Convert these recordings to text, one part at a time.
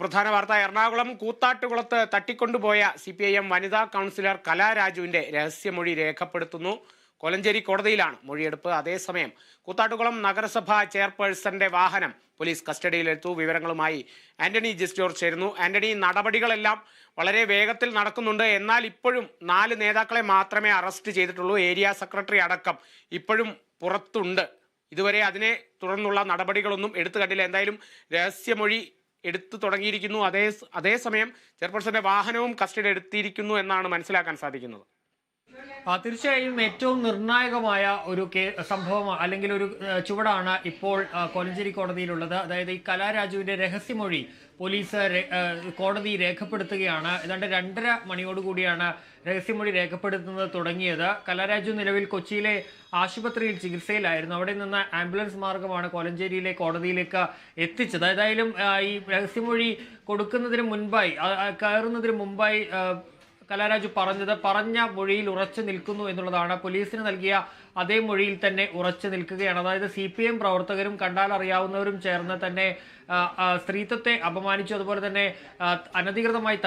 പ്രധാന വാർത്ത. എറണാകുളം കൂത്താട്ടുകുളത്ത് തട്ടിക്കൊണ്ടുപോയ CPIM വനിതാ കൗൺസിലർ കലാരാജുവിന്റെ രഹസ്യമൊഴി രേഖപ്പെടുത്തുന്നു. കോലഞ്ചേരി കോടതിയിലാണ് മൊഴിയെടുപ്പ്. അതേസമയം കൂത്താട്ടുകുളം നഗരസഭാ ചെയർപേഴ്സന്റെ വാഹനം പോലീസ് കസ്റ്റഡിയിലെടുത്തു. വിവരങ്ങളുമായി ആന്റണി ജോർജ് ചേരുന്നു. ആന്റണി, നടപടികളെല്ലാം വളരെ വേഗത്തിൽ നടക്കുന്നുണ്ട്. എന്നാൽ ഇപ്പോഴും 4 നേതാക്കളെ മാത്രമേ അറസ്റ്റ് ചെയ്തിട്ടുള്ളൂ. ഏരിയ സെക്രട്ടറി അടക്കം ഇപ്പോഴും പുറത്തുണ്ട്. ഇതുവരെ അതിനെ തുടർന്നുള്ള നടപടികളൊന്നും എടുത്തു കണ്ടില്ല. എന്തായാലും രഹസ്യമൊഴി എടുത്തു തുടങ്ങിയിരിക്കുന്നു. അതേസമയം ചെയർപേഴ്സന്റെ വാഹനവും കസ്റ്റഡി എടുത്തിരിക്കുന്നു എന്നാണ് മനസ്സിലാക്കാൻ സാധിക്കുന്നത്. തീർച്ചയായും ഏറ്റവും നിർണായകമായ ഒരു സംഭവം അല്ലെങ്കിൽ ഒരു ചുവടാണ് ഇപ്പോൾ കോലഞ്ചേരി കോടതിയിലുള്ളത്. അതായത് ഈ കലാരാജുവിന്റെ രഹസ്യമൊഴി പോലീസ് കോടതി രേഖപ്പെടുത്തുകയാണ്. ഏതാണ്ട് 2:30 മണിയോടുകൂടിയാണ് രഹസ്യമൊഴി രേഖപ്പെടുത്തുന്നത് തുടങ്ങിയത്. കലാരാജു നിലവിൽ കൊച്ചിയിലെ ആശുപത്രിയിൽ ചികിത്സയിലായിരുന്നു. അവിടെ നിന്ന് ആംബുലൻസ് മാർഗമാണ് കോലഞ്ചേരിയിലെ കോടതിയിലേക്ക് എത്തിച്ചത്. ഏതായാലും ഈ രഹസ്യമൊഴി കൊടുക്കുന്നതിന് മുൻപായി കയറുന്നതിന് മുമ്പായി കലാരാജു പറഞ്ഞ മൊഴിയിൽ ഉറച്ചു നിൽക്കുന്നു എന്നുള്ളതാണ്. പോലീസിന് നൽകിയ അതേ മൊഴിയിൽ തന്നെ ഉറച്ചു നിൽക്കുകയാണ്. അതായത് CPM പ്രവർത്തകരും കണ്ടാലറിയാവുന്നവരും ചേർന്ന് തന്നെ സ്ത്രീത്വത്തെ അപമാനിച്ചു, അതുപോലെ തന്നെ അനധികൃതമായി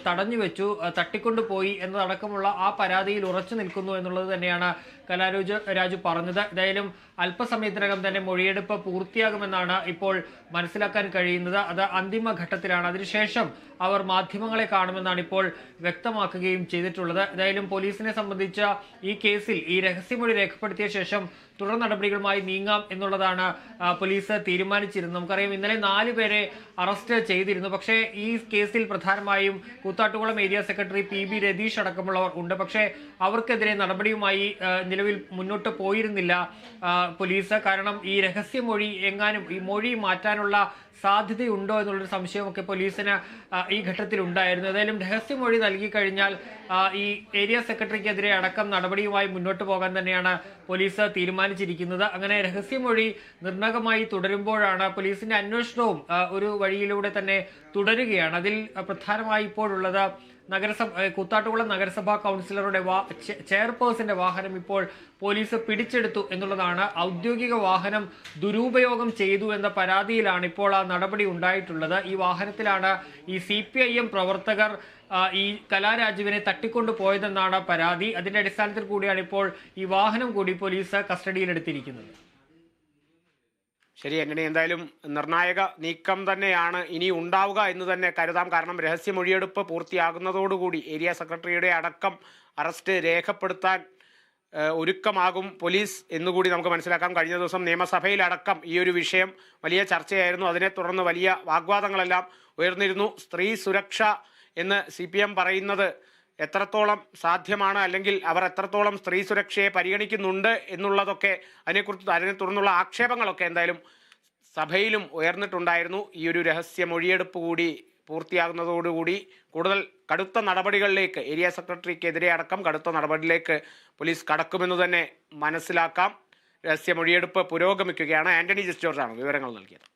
തടഞ്ഞു വെച്ചു, തട്ടിക്കൊണ്ടുപോയി എന്നതടക്കമുള്ള ആ പരാതിയിൽ ഉറച്ചു നിൽക്കുന്നു എന്നുള്ളത് തന്നെയാണ് കലാരാജു പറഞ്ഞത്. ഏതായാലും അല്പസമയത്തിനകം തന്നെ മൊഴിയെടുപ്പ് പൂർത്തിയാകുമെന്നാണ് ഇപ്പോൾ മനസ്സിലാക്കാൻ കഴിയുന്നത്. അത് അന്തിമഘട്ടത്തിലാണ്. അതിനുശേഷം അവർ മാധ്യമങ്ങളെ കാണുമെന്നാണ് ഇപ്പോൾ വ്യക്തമാക്കുകയും ചെയ്തിട്ടുള്ളത്. ഏതായാലും പോലീസിനെ സംബന്ധിച്ച ഈ കേസിൽ ഈ രഹസ്യമൊഴി രേഖപ്പെടുത്തിയ ശേഷം തുടർ നടപടികളുമായി നീങ്ങാം എന്നുള്ളതാണ് പോലീസ് തീരുമാനിച്ചിരുന്നത്. നമുക്കറിയാം, ഇന്നലെ 4 പേരെ അറസ്റ്റ് ചെയ്തിരുന്നു. പക്ഷേ ഈ കേസിൽ പ്രധാനമായും Koothattukulam area secretary PB Ratheesh അടക്കമുള്ളവർ ഉണ്ട്. പക്ഷേ അവർക്കെതിരെ നടപടിയുമായി നിലവിൽ മുന്നോട്ട് പോയിരുന്നില്ല പോലീസ്. കാരണം ഈ രഹസ്യമൊഴി എങ്ങാനും ഈ മൊഴി മാറ്റാനുള്ള സാധ്യതയുണ്ടോ എന്നുള്ളൊരു സംശയമൊക്കെ പോലീസിന് ഈ ഘട്ടത്തിൽ ഉണ്ടായിരുന്നു. ഏതായാലും രഹസ്യമൊഴി നൽകി കഴിഞ്ഞാൽ ഈ ഏരിയ സെക്രട്ടറിക്കെതിരെ അടക്കം നടപടിയുമായി മുന്നോട്ട് പോകാൻ തന്നെയാണ് പോലീസ് തീരുമാനിച്ചിരിക്കുന്നത്. അങ്ങനെ രഹസ്യമൊഴി നിർണായകമായി തുടരുമ്പോഴാണ് പോലീസിന്റെ അന്വേഷണവും ഒരു വഴിയിലൂടെ തന്നെ തുടരുകയാണ്. അതിൽ പ്രധാനമായി ഇപ്പോഴുള്ളത് കൂത്താട്ടുകുളം നഗരസഭാ കൗൺസിലറുടെ ചെയർപേഴ്സന്റെ വാഹനം ഇപ്പോൾ പോലീസ് പിടിച്ചെടുത്തു എന്നുള്ളതാണ്. ഔദ്യോഗിക വാഹനം ദുരുപയോഗം ചെയ്തു എന്ന പരാതിയിലാണ് ഇപ്പോൾ ആ നടപടി ഉണ്ടായിട്ടുള്ളത്. ഈ വാഹനത്തിലാണ് ഈ CPIM പ്രവർത്തകർ ഈ കലാരാജുവിനെ തട്ടിക്കൊണ്ടു പോയതെന്നാണ് പരാതി. അതിന്റെ അടിസ്ഥാനത്തിൽ കൂടിയാണ് ഇപ്പോൾ ഈ വാഹനം കൂടി പോലീസ് കസ്റ്റഡിയിലെടുത്തിരിക്കുന്നത്. ശരി ആന്റണി, എന്തായാലും നിർണായക നീക്കം തന്നെയാണ് ഇനി ഉണ്ടാവുക എന്ന് തന്നെ കരുതാം. കാരണം രഹസ്യമൊഴിയെടുപ്പ് പൂർത്തിയാകുന്നതോടുകൂടി ഏരിയ സെക്രട്ടറിയുടെ അടക്കം അറസ്റ്റ് രേഖപ്പെടുത്താൻ ഒരുക്കമാകും പോലീസ് എന്നുകൂടി നമുക്ക് മനസ്സിലാക്കാം. കഴിഞ്ഞ ദിവസം നിയമസഭയിലടക്കം ഈ ഒരു വിഷയം വലിയ ചർച്ചയായിരുന്നു. അതിനെ തുടർന്ന് വലിയ വാഗ്വാദങ്ങളെല്ലാം ഉയർന്നിരുന്നു. സ്ത്രീ സുരക്ഷ എന്ന് CPM പറയുന്നത് എത്രത്തോളം സാധ്യമാണ്, അല്ലെങ്കിൽ അവർ എത്രത്തോളം സ്ത്രീ സുരക്ഷയെ പരിഗണിക്കുന്നുണ്ട് എന്നുള്ളതൊക്കെ അതിനെ തുടർന്നുള്ള ആക്ഷേപങ്ങളൊക്കെ എന്തായാലും സഭയിലും ഉയർന്നിട്ടുണ്ടായിരുന്നു. ഈ ഒരു രഹസ്യമൊഴിയെടുപ്പ് കൂടി പൂർത്തിയാകുന്നതോടുകൂടി കൂടുതൽ കടുത്ത നടപടികളിലേക്ക് ഏരിയ സെക്രട്ടറിക്കെതിരെ അടക്കം കടുത്ത നടപടിയിലേക്ക് പോലീസ് കടക്കുമെന്ന് തന്നെ മനസ്സിലാക്കാം. രഹസ്യമൊഴിയെടുപ്പ് പുരോഗമിക്കുകയാണ്. ആന്റണി ജോർജാണ് വിവരങ്ങൾ നൽകിയത്.